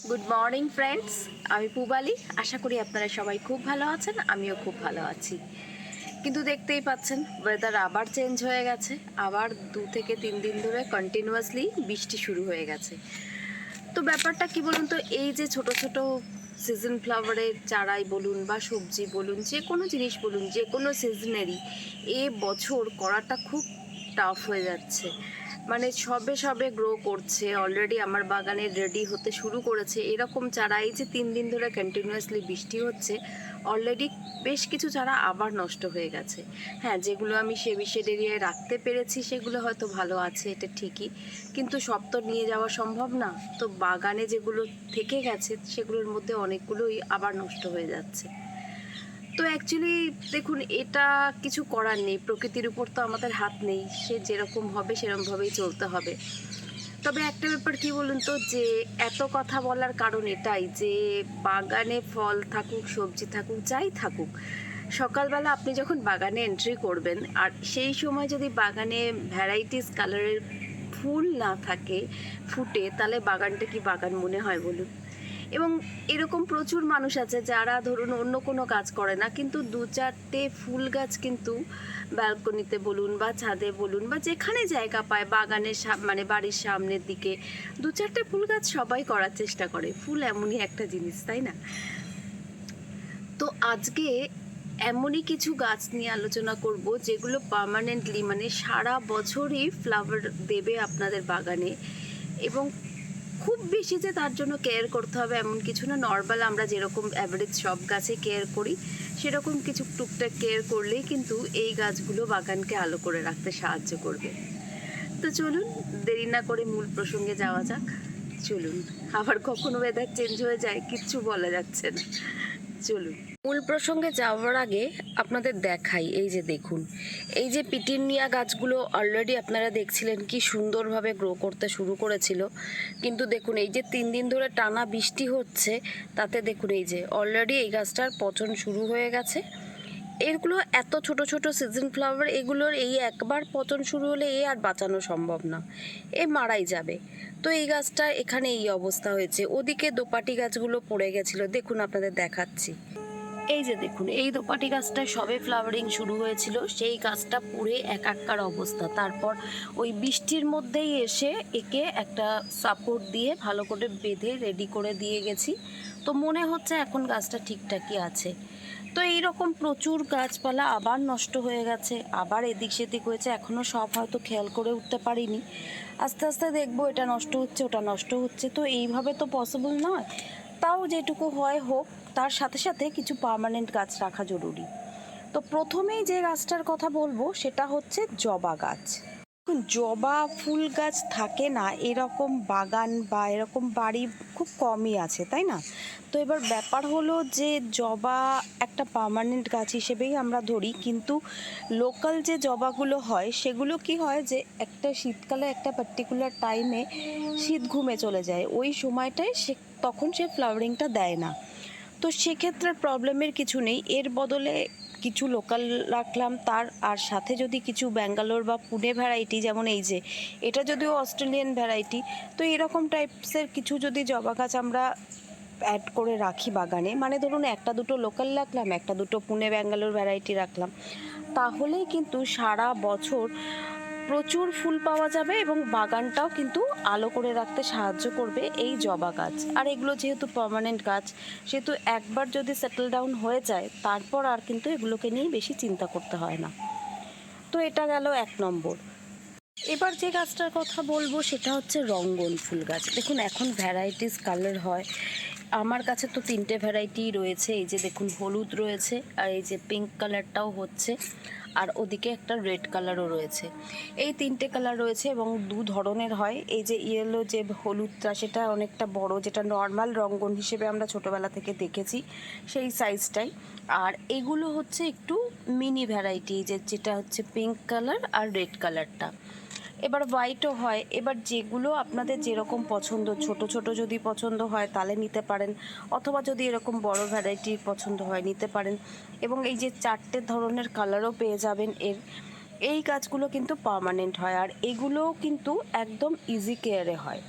Good morning friends, আমি পুবালি। আশা করি আপনারা সবাই খুব ভালো আছেন, আমিও খুব ভালো আছি। কিন্তু দেখতেই পাচ্ছেন ওয়েদার আবার চেঞ্জ হয়ে গেছে। আবার 2 থেকে 3 দিন ধরে কন্টিনিউয়াসলি বৃষ্টি শুরু হয়ে গেছে। তো ব্যাপারটা কি বলুন তো, এই যে ছোট ছোট সিজন ফ্লাওয়ারের চারাই বলুন বা সবজি বলুন, যে কোনো জিনিস বলুন, যে কোনো সিজনেরই এ বছর করাটা খুব টাফ হয়ে যাচ্ছে। মানে সবে সবে গ্রো করছে, অলরেডি আমার বাগানে রেডি হতে শুরু করেছে এরকম চারা। এই যে 3 দিন ধরে কন্টিনিউয়াসলি বৃষ্টি হচ্ছে, অলরেডি বেশ কিছু চারা আবার নষ্ট হয়ে গেছে। হ্যাঁ, যেগুলো আমি শেড এরিয়ায় রাখতে পেরেছি সেগুলো হয়তো ভালো আছে, এটা ঠিকই, কিন্তু সব তো নিয়ে যাওয়া সম্ভব না। তো বাগানে যেগুলো থেকে গেছে সেগুলোর মধ্যে অনেকগুলোই আবার নষ্ট হয়ে যাচ্ছে। তো অ্যাকচুয়ালি দেখুন, এটা কিছু করার নেই, প্রকৃতির উপর তো আমাদের হাত নেই, সে যেরকম হবে সেরকমভাবেই চলতে হবে। তবে একটা ব্যাপার কি বলুন তো, যে এত কথা বলার কারণ এটাই যে বাগানে ফল থাকুক, সবজি থাকুক, যাই থাকুক, সকালবেলা আপনি যখন বাগানে এন্ট্রি করবেন আর সেই সময় যদি বাগানে ভ্যারাইটিস কালারের ফুল না থাকে ফুটে, তাহলে বাগানটা কি বাগান মনে হয় বলুন? এবং এরকম প্রচুর মানুষ আছে যারা ধরুন অন্য কোনো কাজ করে না, কিন্তু 2-4টে ফুল গাছ কিন্তু ব্যালকনিতে বলুন বা ছাদে বলুন বা যেখানে জায়গা পায় বাগানের মানে বাড়ির সামনের দিকে 2-4টে ফুল গাছ সবাই করার চেষ্টা করে। ফুল এমনই একটা জিনিস, তাই না? তো আজকে এমনই কিছু গাছ নিয়ে আলোচনা করব যেগুলো পার্মানেন্টলি মানে সারা বছরই ফ্লাওয়ার দেবে আপনাদের বাগানে। এবং খুব বেশি যে তার জন্য কেয়ার করতে হবে এমন কিছু না, নর্মাল আমরা যেরকম অ্যাভারেজ সব গাছে কেয়ার করি সেরকম কিছু টুকটাক কেয়ার করলেই কিন্তু এই গাছগুলো বাগানকে আলো করে রাখতে সাহায্য করবে। তো চলুন দেরি না করে মূল প্রসঙ্গে যাওয়া যাক। চলুন, আবার কখনো ওয়েদার চেঞ্জ হয়ে যায়, কিচ্ছু বলা যাচ্ছে না। চলুন মূল প্রসঙ্গে যাওয়ার আগে আপনাদের দেখাই, এই যে দেখুন, এই যে পিটুনিয়া গাছগুলো অলরেডি আপনারা দেখছিলেন কি সুন্দরভাবে গ্রো করতে শুরু করেছিল, কিন্তু দেখুন এই যে 3 দিন ধরে টানা বৃষ্টি হচ্ছে তাতে দেখুন এই যে অলরেডি এই গাছটার পচন শুরু হয়ে গেছে। এগুলো এত ছোট ছোট সিজন ফ্লাওয়ার, এগুলোর এই একবার পচন শুরু হলে এ আর বাঁচানো সম্ভব না, এ মারাই যাবে। তো এই গাছটা এখানে এই অবস্থা হয়েছে। ওদিকে দোপাটি গাছগুলো পড়ে গেছিল, দেখুন আপনাদের দেখাচ্ছি। এই যে দেখুন, এই দোপাটি গাছটা সবে ফ্লাওয়ারিং শুরু হয়েছিল, সেই গাছটা পুরে একাকার অবস্থা। তারপর ওই বৃষ্টির মধ্যেই এসে একে একটা সাপোর্ট দিয়ে ভালো করে বেঁধে রেডি করে দিয়ে গেছি। তো মনে হচ্ছে এখন গাছটা ঠিকঠাকই আছে। তো এইরকম প্রচুর গাছপালা আবার নষ্ট হয়ে গেছে, আবার এদিক সেদিক হয়েছে, এখনও সব হয়তো খেয়াল করে উঠতে পারিনি। আস্তে আস্তে দেখবো এটা নষ্ট হচ্ছে, ওটা নষ্ট হচ্ছে, তো এইভাবে তো পসিবল নয়। তাও যেটুকু হয় হোক, তার সাথে সাথে কিছু পার্মানেন্ট গাছ রাখা জরুরি। তো প্রথমেই যে গাছটার কথা বলবো সেটা হচ্ছে জবা গাছ। জবা ফুল গাছ থাকে না এরকম বাগান বা এরকম বাড়ি খুব কমই আছে, তাই না? তো এবার ব্যাপার হলো যে জবা একটা পার্মানেন্ট গাছ হিসেবেই আমরা ধরি, কিন্তু লোকাল যে জবাগুলো হয় সেগুলো কি হয় যে একটা শীতকালে একটা পার্টিকুলার টাইমে শীত ঘুমে চলে যায়, ওই সময়টায় তখন সে ফ্লাওয়ারিংটা দেয় না। তো সেক্ষেত্রে প্রবলেমের কিছু নেই, এর বদলে কিছু লোকাল রাখলাম তার, আর সাথে যদি কিছু ব্যাঙ্গালোর বা পুনে ভ্যারাইটি, যেমন এই যে এটা যদিও অস্ট্রেলিয়ান ভ্যারাইটি, তো এরকম টাইপসের কিছু যদি জবা গাছ আমরা অ্যাড করে রাখি বাগানে, মানে ধরুন একটা দুটো লোকাল রাখলাম, একটা দুটো পুনে ব্যাঙ্গালোর ভ্যারাইটি রাখলাম, তাহলেই কিন্তু সারা বছর প্রচুর ফুল পাওয়া যাবে এবং বাগানটাও কিন্তু আলো করে রাখতে সাহায্য করবে এই জবা গাছ। আর এগুলো যেহেতু পার্মানেন্ট গাছ, সেহেতু একবার যদি সেটেল ডাউন হয়ে যায় তারপর আর কিন্তু এগুলোকে নিয়ে বেশি চিন্তা করতে হয় না। তো এটা গেল 1 নম্বর। এবার যে গাছটার কথা বলবো সেটা হচ্ছে রঙ্গন ফুল গাছ। দেখুন এখন ভ্যারাইটিস কালার হয়, আমার কাছে তো 3টে ভ্যারাইটি রয়েছে। এই যে দেখুন হলুদ রয়েছে, আর এই যে পিঙ্ক কালারটাও হচ্ছে, আর ওদিকে একটা রেড কালারও রয়েছে। এই 3টে কালার রয়েছে এবং 2 ধরনের হয়। এই যে ইয়েলো যে হলুদটা সেটা অনেকটা বড়, যেটা নর্মাল রঙ্গন হিসেবে আমরা ছোটোবেলা থেকে দেখেছি সেই সাইজটাই। আর এগুলো হচ্ছে একটু মিনি ভ্যারাইটি, যেটা হচ্ছে পিঙ্ক কালার আর রেড কালারটা। এবার হোয়াইটও হয়। এবার যেগুলো আপনাদের যেরকম পছন্দ, ছোট ছোট যদি পছন্দ হয় তাহলে নিতে পারেন, অথবা যদি এরকম বড় ভ্যারাইটির পছন্দ হয় নিতে পারেন। এবং এই যে 4টে ধরনের কালারও পেয়ে যাবেন এর। এই গাছগুলো কিন্তু পার্মানেন্ট হয়, আর এগুলোও কিন্তু একদম ইজি কেয়ারে হয়।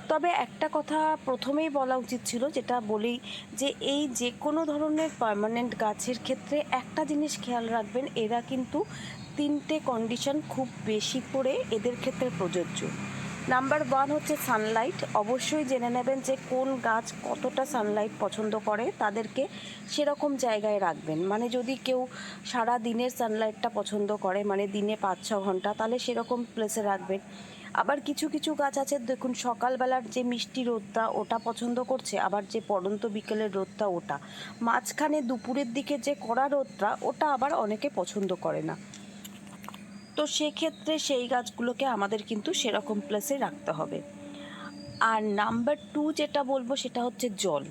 তো তবে একটা কথা প্রথমেই বলা উচিত ছিল, যেটা বলি, যে এই যে কোনো ধরনের পার্মানেন্ট গাছের ক্ষেত্রে একটা জিনিস খেয়াল রাখবেন, এরা কিন্তু 3টে কন্ডিশন খুব বেশি করে এদের ক্ষেত্রে প্রযোজ্য। নাম্বার 1 হচ্ছে সানলাইট। অবশ্যই জেনে নেবেন যে কোন গাছ কতটা সানলাইট পছন্দ করে, তাদেরকে সেরকম জায়গায় রাখবেন। মানে যদি কেউ সারা দিনের সানলাইটটা পছন্দ করে, মানে দিনে 5-6 ঘন্টা, তাহলে সেরকম প্লেসে রাখবেন। আবার কিছু কিছু গাছ আছে, দেখুন সকালবেলার যে মিষ্টি রোদটা ওটা পছন্দ করছে, আবার যে পড়ন্ত বিকেলের রোদটা ওটা, মাঝখানে দুপুরের দিকে যে কড়া রোদটা ওটা আবার অনেকে পছন্দ করে না। তো সেক্ষেত্রে সেই গাছগুলোকে আমাদের কিন্তু সেরকম প্লেসে রাখতে হবে। আর নাম্বার 2 যেটা বলবো সেটা হচ্ছে জল।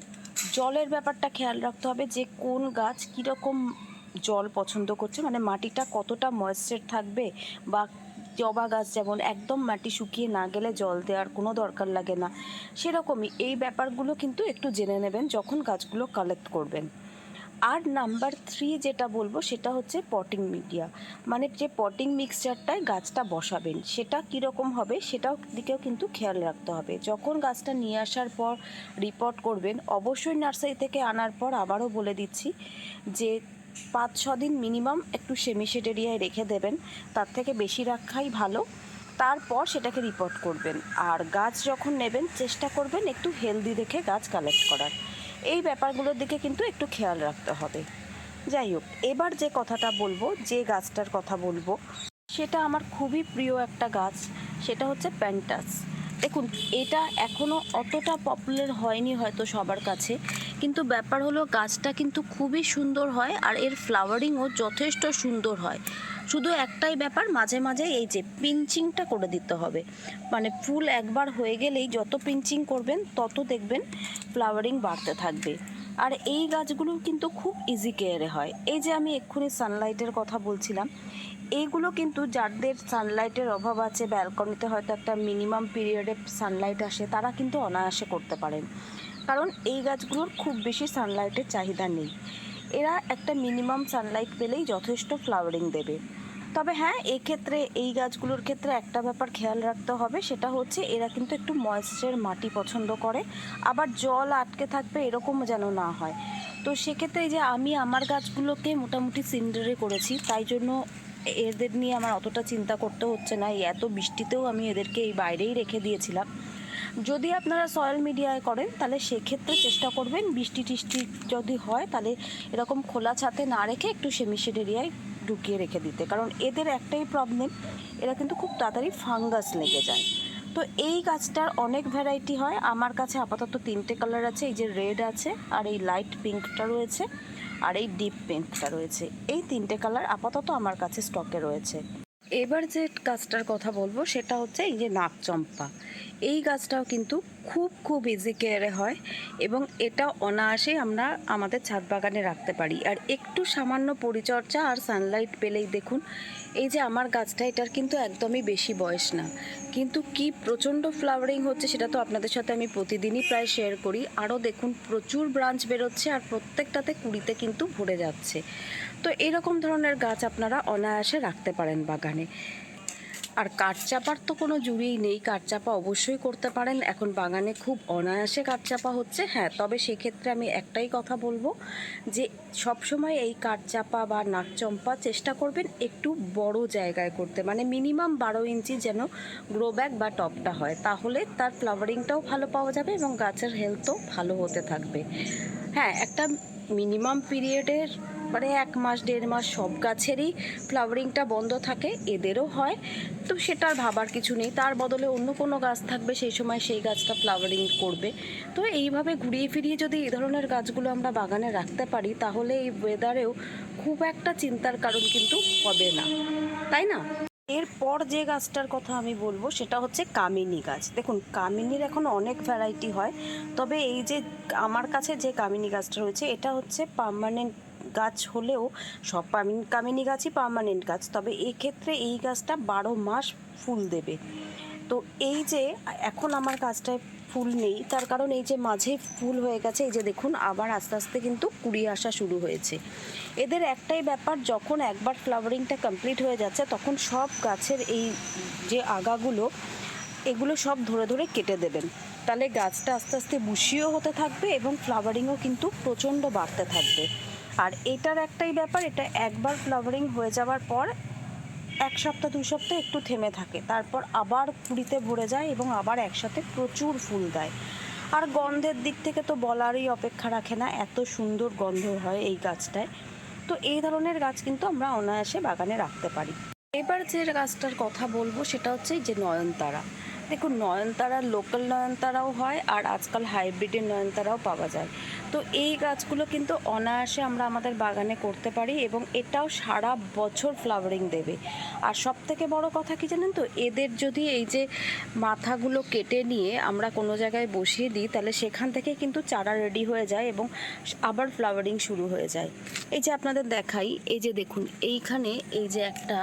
জলের ব্যাপারটা খেয়াল রাখতে হবে যে কোন গাছ কীরকম জল পছন্দ করছে, মানে মাটিটা কতটা ময়েশ্চার থাকবে। বা জবা গাছ যেমন একদম মাটি শুকিয়ে না গেলে জল দেওয়ার কোনো দরকার লাগে না, সেরকমই এই ব্যাপারগুলো কিন্তু একটু জেনে নেবেন যখন গাছগুলো কালেক্ট করবেন। আর নাম্বার 3 যেটা বলবো সেটা হচ্ছে পটিং মিডিয়া, মানে যে পটিং মিক্সচারটায় গাছটা বসাবেন সেটা কীরকম হবে সেটাও দিকেও কিন্তু খেয়াল রাখতে হবে। যখন গাছটা নিয়ে আসার পর রিপোর্ট করবেন, অবশ্যই নার্সারি থেকে আনার পর আবারও বলে দিচ্ছি যে 5-6 দিন মিনিমাম একটু সেমিশেড এরিয়ায় রেখে দেবেন, তার থেকে বেশি রাখাই ভালো। তারপর সেটাকে রিপোর্ট করবেন। আর গাছ যখন নেবেন চেষ্টা করবেন একটু হেলদি দেখে গাছ কালেক্ট করার। এই ব্যাপারগুলোর দিকে কিন্তু একটু খেয়াল রাখতে হবে। যাই হোক, এবার যে কথাটা বলবো, যে গাছটার কথা বলবো, সেটা আমার খুবই প্রিয় একটা গাছ, সেটা হচ্ছে প্যান্টাস। দেখুন, এটা এখনও অতটা পপুলার হয়নি হয়তো সবার কাছে, কিন্তু ব্যাপার হলো গাছটা কিন্তু খুবই সুন্দর হয় আর এর ফ্লাওয়ারিংও যথেষ্ট সুন্দর হয়। শুধু একটাই ব্যাপার, মাঝে মাঝে এই যে পিঞ্চিংটা করে দিতে হবে। মানে ফুল একবার হয়ে গেলেই যত পিঞ্চিং করবেন তত দেখবেন ফ্লাওয়ারিং বাড়তে থাকবে। আর এই গাছগুলো কিন্তু খুব ইজি কেয়ারে হয়। এই যে আমি এক্ষুনি সানলাইটের কথা বলছিলাম, এইগুলো কিন্তু যাদের সানলাইটের অভাব আছে, ব্যালকনিতে হয়তো একটা মিনিমাম পিরিয়ডে সানলাইট আসে, তারা কিন্তু অনায়াসে করতে পারেন, কারণ এই গাছগুলোর খুব বেশি সানলাইটের চাহিদা নেই। এরা একটা মিনিমাম সানলাইট পেলেই যথেষ্ট ফ্লাওয়ারিং দেবে। তবে হ্যাঁ, এক্ষেত্রে এই গাছগুলোর ক্ষেত্রে একটা ব্যাপার খেয়াল রাখতে হবে, সেটা হচ্ছে এরা কিন্তু একটু ময়েশ্চার মাটি পছন্দ করে, আবার জল আটকে থাকবে এরকম যেন না হয়। তো সেক্ষেত্রে এই যে আমি আমার গাছগুলোকে মোটামুটি সিন্ডারে করেছি, তাই জন্য এদের নিয়ে আমার অতটা চিন্তা করতে হচ্ছে না। এই এত বৃষ্টিতেও আমি এদেরকে এই বাইরেই রেখে দিয়েছিলাম। যদি আপনারা সয়েল মিডিয়ায় করেন তাহলে সেক্ষেত্রে চেষ্টা করবেন বৃষ্টি টিষ্টি যদি হয় তাহলে এরকম খোলা ছাদে না রেখে একটু সেমিশেড এরিয়ায় ঢুকিয়ে রেখে দিতে, কারণ এদের একটাই প্রবলেম, এরা কিন্তু খুব তাড়াতাড়ি ফাঙ্গাস লেগে যায়। তো এই গাছটার অনেক ভ্যারাইটি হয়, আমার কাছে আপাতত 3টে কালার আছে। এই যে রেড আছে, আর এই লাইট পিঙ্কটা রয়েছে, আর এই ডিপ পিঙ্কটা রয়েছে। এই 3টে কালার আপাতত আমার কাছে স্টকে রয়েছে। এবার যে গাছটার কথা বলবো সেটা হচ্ছে এই যে নাগচম্পা। এই গাছটাও কিন্তু খুব খুব ইজি কেয়ারে হয় এবং এটা অনায়াসেই আমরা আমাদের ছাদ বাগানে রাখতে পারি। আর একটু সামান্য পরিচর্যা আর সানলাইট পেলেই দেখুন, এই যে আমার গাছটা, এটার কিন্তু একদমই বেশি বয়স না, কিন্তু কি প্রচণ্ড ফ্লাওয়ারিং হচ্ছে সেটা তো আপনাদের সাথে আমি প্রতিদিনই প্রায় শেয়ার করি। আরও দেখুন প্রচুর ব্রাঞ্চ বেরোচ্ছে আর প্রত্যেকটাতে কুড়িতে কিন্তু ভরে যাচ্ছে। তো এরকম ধরনের গাছ আপনারা অনায়াসে রাখতে পারেন বাগানে। আর কাঠচাপার তো কোনো জুড়িই নেই, কাঠচাপা অবশ্যই করতে পারেন, এখন বাগানে খুব অনায়াসে কাঠচাপা হচ্ছে। হ্যাঁ, তবে সেক্ষেত্রে আমি একটাই কথা বলবো যে সবসময় এই কাঠচাপা বা নাগচম্পা চেষ্টা করবেন একটু বড় জায়গায় করতে, মানে মিনিমাম 12 ইঞ্চি যেন গ্রো ব্যাগ বা টপটা হয়, তাহলে তার ফ্লাওয়ারিংটাও ভালো পাওয়া যাবে এবং গাছের হেলথও ভালো হতে থাকবে। হ্যাঁ, একটা মিনিমাম পিরিয়ডের মানে 1 মাস 1.5 মাস সব গাছেরই ফ্লাওয়ারিংটা বন্ধ থাকে, এদেরও হয়। তো সেটার ভাবার কিছু নেই, তার বদলে অন্য কোনো গাছ থাকবে, সেই সময় সেই গাছটা ফ্লাওয়ারিং করবে। তো এইভাবে ঘুরিয়ে ফিরিয়ে যদি এই ধরনের গাছগুলো আমরা বাগানে রাখতে পারি, তাহলে এই ওয়েদারেও খুব একটা চিন্তার কারণ কিন্তু হবে না, তাই না? এরপর যে গাছটার কথা আমি বলবো সেটা হচ্ছে কামিনী গাছ। দেখুন, কামিনীর এখন অনেক ভ্যারাইটি হয়, তবে এই যে আমার কাছে যে কামিনী গাছটা রয়েছে এটা হচ্ছে পার্মানেন্ট গাছ হলেও সব কামিনী গাছই পার্মানেন্ট গাছ, তবে এক্ষেত্রে এই গাছটা 12 মাস ফুল দেবে। তো এই যে এখন আমার গাছটায় ফুল নেই, তার কারণ এই যে মাঝে ফুল হয়ে গেছে, এই যে দেখুন আবার আস্তে আস্তে কিন্তু কুড়ি আসা শুরু হয়েছে। এদের একটাই ব্যাপার, যখন একবার ফ্লাওয়ারিংটা কমপ্লিট হয়ে যাচ্ছে তখন সব গাছের এই যে আগাগুলো এগুলো সব ধরে ধরে কেটে দেবেন, তাহলে গাছটা আস্তে আস্তে বুশিও হতে থাকবে এবং ফ্লাওয়ারিংও কিন্তু প্রচণ্ড বাড়তে থাকবে। আর এটার একটাই ব্যাপার, এটা একবার ফ্লাওয়ারিং হয়ে যাওয়ার পর 1 সপ্তাহ 2 সপ্তাহ একটু থেমে থাকে, তারপর আবার কুঁড়িতে ভরে যায় এবং আবার একসাথে প্রচুর ফুল দেয়। আর গন্ধের দিক থেকে তো বলারই অপেক্ষা রাখে না, এত সুন্দর গন্ধ হয় এই গাছটায়। তো এই ধরনের গাছ কিন্তু আমরা অনায়াসে বাগানে রাখতে পারি। এবার যে গাছটার কথা বলবো সেটা হচ্ছে এই যে নয়নতারা। দেখুন, নয়নতারা লোকাল নয়নতারাও হয় আর আজকাল হাইব্রিডের নয়নতারাও পাওয়া যায়। তো এই গাছগুলো কিন্তু অনায়াসে আমরা আমাদের বাগানে করতে পারি এবং এটাও সারা বছর ফ্লাওয়ারিং দেবে। আর সব থেকে বড় কথা কি জানেন তো, এদের যদি এই যে মাথাগুলো কেটে নিয়ে আমরা কোনো জায়গায় বসিয়ে দিই তাহলে সেখান থেকে কিন্তু চারা রেডি হয়ে যায় এবং আবার ফ্লাওয়ারিং শুরু হয়ে যায়। এই যে আপনাদের দেখাই, এই যে দেখুন এইখানে এই যে একটা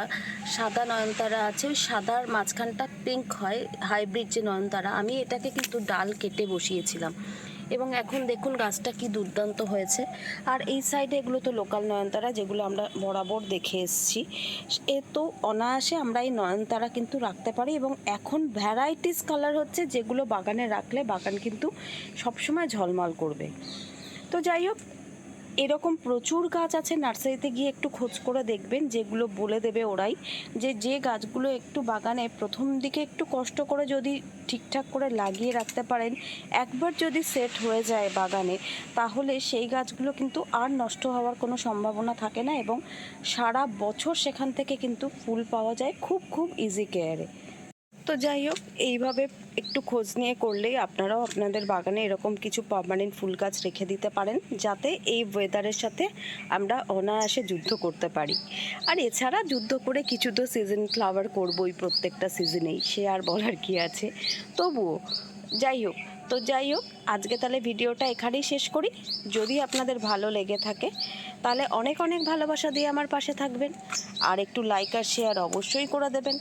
সাদা নয়নতারা আছে, ওই সাদার মাঝখানটা পিঙ্ক হয় হাইব্রিড যে নয়নতারা, আমি এটাকে কিন্তু ডাল কেটে বসিয়েছিলাম এবং এখন দেখুন গাছটা কি দুর্দান্ত হয়েছে। আর এই সাইডে এগুলো তো লোকাল নয়নতারা যেগুলো আমরা বরাবর দেখে এসেছি। এ তো অনায়াসে আমরা এই নয়নতারা কিন্তু রাখতে পারি এবং এখন ভ্যারাইটিস কালার হচ্ছে যেগুলো বাগানে রাখলে বাগান কিন্তু সবসময় ঝলমল করবে। তো যাই হোক, এরকম প্রচুর গাছ আছে, নার্সারিতে গিয়ে একটু খোঁজ করে দেখবেন, যেগুলো বলে দেবে ওরাই যে গাছগুলো একটু বাগানে প্রথম দিকে একটু কষ্ট করে যদি ঠিকঠাক করে লাগিয়ে রাখতে পারেন, একবার যদি সেট হয়ে যায় বাগানে, তাহলে সেই গাছগুলো কিন্তু আর নষ্ট হওয়ার কোনো সম্ভাবনা থাকে না এবং সারা বছর সেখান থেকে কিন্তু ফুল পাওয়া যায় খুব খুব ইজি কেয়ারে। তো যাই হোক, এইভাবে একটু খোঁজ নিয়ে করলেই আপনারাও আপনাদের বাগানে এরকম কিছু পার্মানেন্ট ফুল গাছ রেখে দিতে পারেন, যাতে এই ওয়েদারের সাথে আমরা অনায়াসে যুদ্ধ করতে পারি। আর এছাড়া যুদ্ধ করে কিছু তো সিজন ফ্লাওয়ার করবই প্রত্যেকটা সিজনেই, সে আর বলার কি আছে। তবুও যাই হোক, আজকে তাহলে ভিডিওটা এখানেই শেষ করি। যদি আপনাদের ভালো লেগে থাকে তাহলে অনেক অনেক ভালোবাসা দিয়ে আমার পাশে থাকবেন আর একটু লাইক আর শেয়ার অবশ্যই করে দেবেন।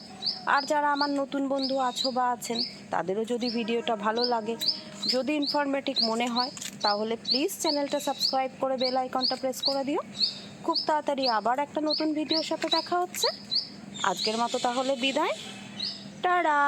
আর যারা আমার নতুন বন্ধু আছো বা আছেন, তাদেরও যদি ভিডিওটা ভালো লাগে, যদি ইনফরমেটিভ মনে হয়, তাহলে প্লিজ চ্যানেলটা সাবস্ক্রাইব করে বেল আইকনটা প্রেস করে দিও। খুব তাড়াতাড়ি আবার একটা নতুন ভিডিওর সাথে দেখা হচ্ছে। আজকের মতো তাহলে বিদায়, টাটা।